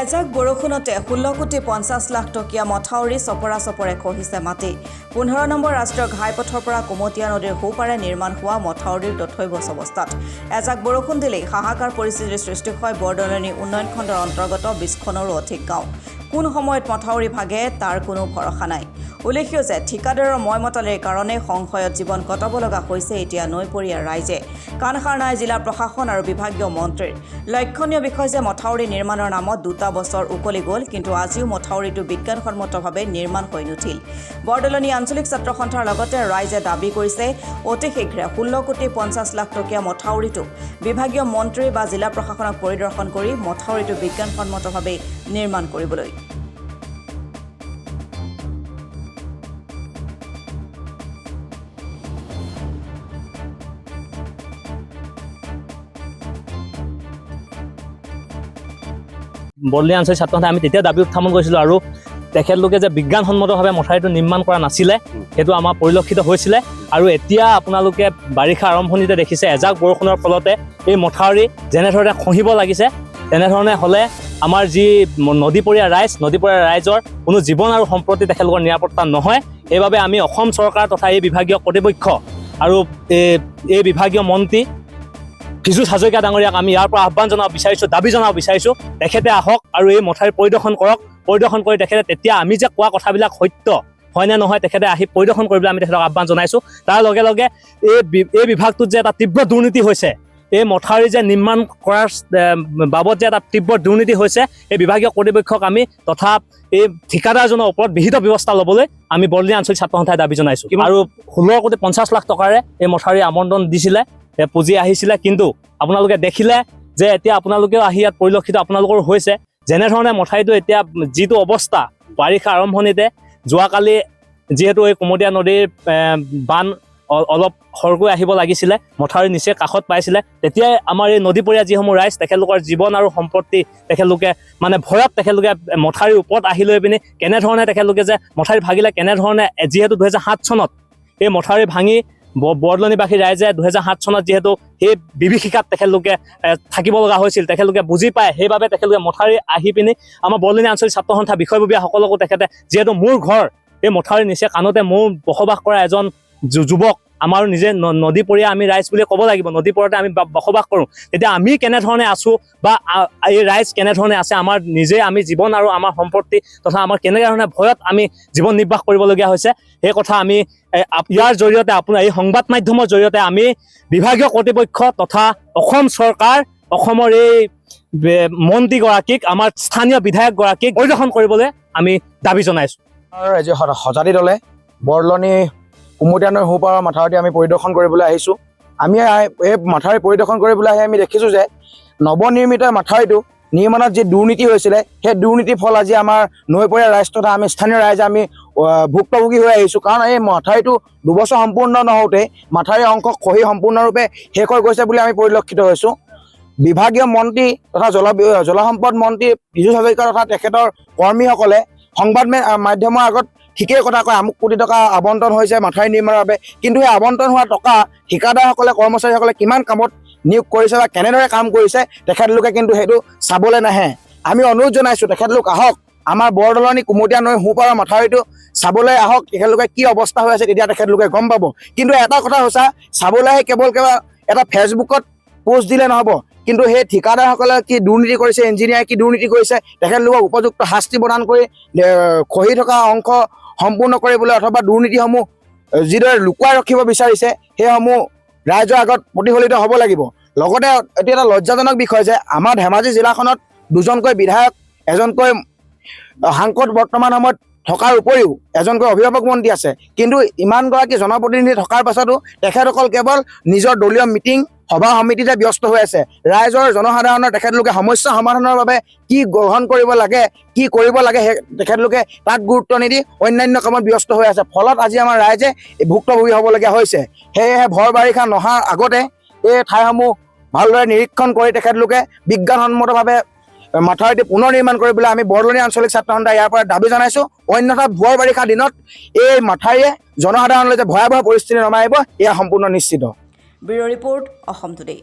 এজাক বৰষুণতে 16,50,00,000 টকীয়া মথাউৰি চপৰা চপৰে খহিছে মাটি 15 নম্বৰ ৰাষ্ট্ৰীয় ঘাইপথৰ পৰা কুমতীয়া নদীৰ সোঁপাৰে নিৰ্মাণ হোৱা মথাউৰিৰ তথৈবচ অৱস্থাত এজাক বৰষুণ দিলেই হাহাকাৰ পৰিস্থিতিৰ সৃষ্টি হয় বৰদলনি উন্নয়ন খণ্ডৰ অন্তৰ্গত 20খনৰো অধিক গাঁও কোন সময়ত মথাউৰি ভাগে তাৰ কোনো ভৰসা নাই উল্লেখ্য যে ঠিকাদাৰৰ ময়মতালিৰ কাৰণে সংশয়ত জীৱন কটাব লগা হৈছে এতিয়া নৈপৰীয়া ৰাইজে কাণসাৰ নাই জিলা প্ৰশাসন আৰু বিভাগীয় মন্ত্ৰীৰ লক্ষণীয় বিষয় যে মথাউৰি নিৰ্মাণৰ নামত 2 বছৰ উকলি গ'ল কিন্তু আজিও মথাউৰিটো বিজ্ঞানসন্মতভাৱে নিৰ্মাণ হৈ নুঠিল বৰদলনি আঞ্চলিক ছাত্ৰ সন্থাৰ লগতে ৰাইজে দাবী কৰিছে অতি শীঘ্ৰে 16,50,00,000 টকীয়া মথাউৰিটো বিভাগীয় মন্ত্ৰী বা জিলা প্ৰশাসনক পৰিদৰ্শন কৰি মথাউৰিটো বিজ্ঞানসন্মতভাৱে নিৰ্মাণ কৰিবলৈ বৰদলনি আঞ্চলিক ছাত্ৰ সন্থাই আমি তেতিয়া দাবী উত্থাপন কৰিছিলোঁ আৰু তেখেতলোকে যে বিজ্ঞানসন্মতভাৱে মথাউৰিটো নিৰ্মাণ কৰা নাছিলে সেইটো আমাৰ পৰিলক্ষিত হৈছিলে আৰু এতিয়া আপোনালোকে বাৰিষা আৰম্ভণিতে দেখিছে এজাক বৰষুণৰ ফলতে এই মথাউৰি যেনেধৰণে খহিব লাগিছে তেনেধৰণে হ'লে আমাৰ যি নদীপৰীয়া ৰাইজৰ কোনো জীৱন আৰু সম্পত্তি তেখেতলোকৰ নিৰাপত্তা নহয় সেইবাবে আমি অসম চৰকাৰ তথা এই বিভাগীয় কৰ্তৃপক্ষ আৰু এই বিভাগীয় মন্ত্ৰী ফিজুছ হাজৰিকা ডাঙৰীয়াক আমি ইয়াৰ পৰা আহ্বান জনাব বিচাৰিছোঁ দাবী জনাব বিচাৰিছোঁ তেখেতে আহক আৰু এই মথাউৰি পৰিদৰ্শন কৰক পৰিদৰ্শন কৰি তেখেতে তেতিয়া আমি যে কোৱা কথাবিলাক সত্য হয় নে নহয় তেখেতে আহি পৰিদৰ্শন কৰিবলৈ আমি তেখেতক আহ্বান জনাইছোঁ তাৰ লগে লগে এই বিভাগটোত যে এটা তীব্ৰ দুৰ্নীতি হৈছে এই মথাউৰি যে নিৰ্মাণ কৰাৰ বাবদ যে এটা তীব্ৰ দুৰ্নীতি হৈছে এই বিভাগীয় কৰ্তৃপক্ষক আমি তথা এই ঠিকাদাৰজনৰ ওপৰত বিহিত ব্যৱস্থা ল'বলৈ আমি বৰদলনি আঞ্চলিক ছাত্ৰ সন্থাই দাবী জনাইছোঁ আৰু 16,50,00,000 টকাৰে এই মথাউৰি আবণ্টন দিছিলে পুঁজি আহিছিলে কিন্তু আপোনালোকে দেখিলে যে এতিয়া আপোনালোকেও আহি ইয়াত পৰিলক্ষিত আপোনালোকৰো হৈছে যেনেধৰণে মথাউৰিটো এতিয়া যিটো অৱস্থা বাৰিষা আৰম্ভণিতে যোৱাকালি যিহেতু এই কুমতীয়া নদীৰ বান অলপ সৰকৈ আহিব লাগিছিলে মথাউৰি নিচে কাষত পাইছিলে তেতিয়াই আমাৰ এই নদীপৰীয়া যিসমূহ ৰাইজ তেখেতলোকৰ জীৱন আৰু সম্পত্তি তেখেতলোকে মানে ভয়ত তেখেতলোকে মথাউৰিৰ ওপৰত আহি লৈ পিনি কেনেধৰণে তেখেতলোকে যে মথাউৰি ভাগিলে কেনেধৰণে যিহেতু 2007 চনত এই মথাউৰি ভাঙি বৰদলনিবাসী ৰাইজে 2007 চনত যিহেতু সেই বিভীষিকাত তেখেতলোকে থাকিব লগা হৈছিল তেখেতলোকে বুজি পায় সেইবাবে তেখেতলোকে মথাউৰি আহি পিনি আমাৰ বৰদলনি আঞ্চলিক ছাত্ৰ সন্থা বিষয়ববীয়াসকলকো তেখেতে যিহেতু মোৰ ঘৰ এই মথাউৰি নিচে কাণতে মোৰ বসবাস কৰা এজন যুৱক আমাৰো নিজে নদীপৰীয়া আমি ৰাইজ বুলি ক'ব লাগিব নদীপৰতে আমি বসবাস কৰোঁ তেতিয়া আমি কেনেধৰণে আছোঁ বা এই ৰাইজ কেনেধৰণে আছে আমাৰ নিজে আমি জীৱন আৰু আমাৰ সম্পত্তি তথা আমাৰ কেনেধৰণে ভয়ত আমি জীৱন নিৰ্বাহ কৰিবলগীয়া হৈছে সেই কথা আমি ইয়াৰ জৰিয়তে আপোনাৰ এই সংবাদ মাধ্যমৰ জৰিয়তে আমি বিভাগীয় কৰ্তৃপক্ষ তথা অসম চৰকাৰ অসমৰ এই মন্ত্ৰীগৰাকীক আমাৰ স্থানীয় বিধায়কগৰাকীক পৰিদৰ্শন কৰিবলৈ আমি দাবী জনাইছোঁ সজাতি দলে বৰদলনি কুমতীয়া নৈৰ সোঁপাৰৰ মথাউৰিটি আমি পৰিদৰ্শন কৰিবলৈ আহিছোঁ আমি এই মথাউৰি পৰিদৰ্শন কৰিবলৈ আহি আমি দেখিছোঁ যে নৱনিৰ্মিত মথাউৰিটো নিৰ্মাণত যি দুৰ্নীতি হৈছিলে সেই দুৰ্নীতিৰ ফল আজি আমাৰ নৈপৰীয়া ৰাইজ তথা আমি স্থানীয় ৰাইজে আমি ভুক্তভোগী হৈ আহিছোঁ কাৰণ এই মথাউৰিটো 2 বছৰ সম্পূৰ্ণ নহওঁতে মথাউৰিৰ অংশ খহি সম্পূৰ্ণৰূপে শেষ হৈ গৈছে বুলি আমি পৰিলক্ষিত হৈছোঁ বিভাগীয় মন্ত্ৰী তথা জলসম্পদ মন্ত্ৰী ফিজুছ হাজৰিকা তথা তেখেতৰ কৰ্মীসকলে সংবাদ মাধ্যমৰ আগত ঠিকেই কথা কয় আমুক কোটি টকা আবণ্টন হৈছে মথাউৰি নিৰ্মাণৰ বাবে কিন্তু সেই আবণ্টন হোৱা টকা ঠিকাদাৰসকলে কৰ্মচাৰীসকলে কিমান কামত নিয়োগ কৰিছে বা কেনেদৰে কাম কৰিছে তেখেতলোকে কিন্তু সেইটো চাবলৈ নাহে আমি অনুৰোধ জনাইছোঁ তেখেতলোক আহক আমাৰ বৰদলনি কুমতীয়া নৈৰ সোঁপাৰৰ মথাউৰিটো চাবলৈ আহক তেখেতলোকে কি অৱস্থা হৈ আছে তেতিয়া তেখেতলোকে গম পাব কিন্তু এটা কথা হৈছে চাবলৈ আহি কেৱল এটা ফেচবুকত পোষ্ট দিলে নহ'ব কিন্তু সেই ঠিকাদাৰসকলে কি দুৰ্নীতি কৰিছে ইঞ্জিনিয়াৰে কি দুৰ্নীতি কৰিছে তেখেতলোকক উপযুক্ত শাস্তি প্ৰদান কৰি খহি থকা অংশ সম্পূৰ্ণ কৰিবলৈ অথবা দুৰ্নীতিসমূহ যিদৰে লুকুৱাই ৰাখিব বিচাৰিছে সেইসমূহ ৰাইজৰ আগত প্ৰতিফলিত হ'ব লাগিব লগতে এটি এটা লজ্জাজনক বিষয় যে আমাৰ ধেমাজি জিলাখনত 2জনকৈ বিধায়ক এজনকৈ সাংসদ বৰ্তমান সময়ত থকাৰ উপৰিও এজনকৈ অভিভাৱক মন্ত্ৰী আছে কিন্তু ইমানগৰাকী জনপ্ৰতিনিধি থকাৰ পাছতো তেখেতসকল কেৱল নিজৰ দলীয় মিটিং সভা সমিতিতে ব্যস্ত হৈ আছে ৰাইজৰ জনসাধাৰণৰ তেখেতলোকে সমস্যা সমাধানৰ বাবে কি গ্ৰহণ কৰিব লাগে কি কৰিব লাগে তেখেতলোকে তাত গুৰুত্ব নিদি অন্যান্য কামত ব্যস্ত হৈ আছে ফলত আজি আমাৰ ৰাইজে ভুক্তভোগী হ'বলগীয়া হৈছে সেয়েহে ভৰ বাৰিষা নহাৰ আগতে এই ঠাইসমূহ ভালদৰে নিৰীক্ষণ কৰি তেখেতলোকে বিজ্ঞানসন্মতভাৱে মথাউৰিটি পুনৰ নিৰ্মাণ কৰিবলৈ আমি বৰদলনি আঞ্চলিক ছাত্ৰ সন্থাই ইয়াৰ পৰা দাবী জনাইছোঁ অন্যথা ভৰ বাৰিষা দিনত এই মথাউৰিয়ে জনসাধাৰণলৈ যে ভয়াৱহ পৰিস্থিতি নমাই আহিব এয়া সম্পূৰ্ণ নিশ্চিত ব্যুৰ ৰিপৰ্ট অসম টুডে।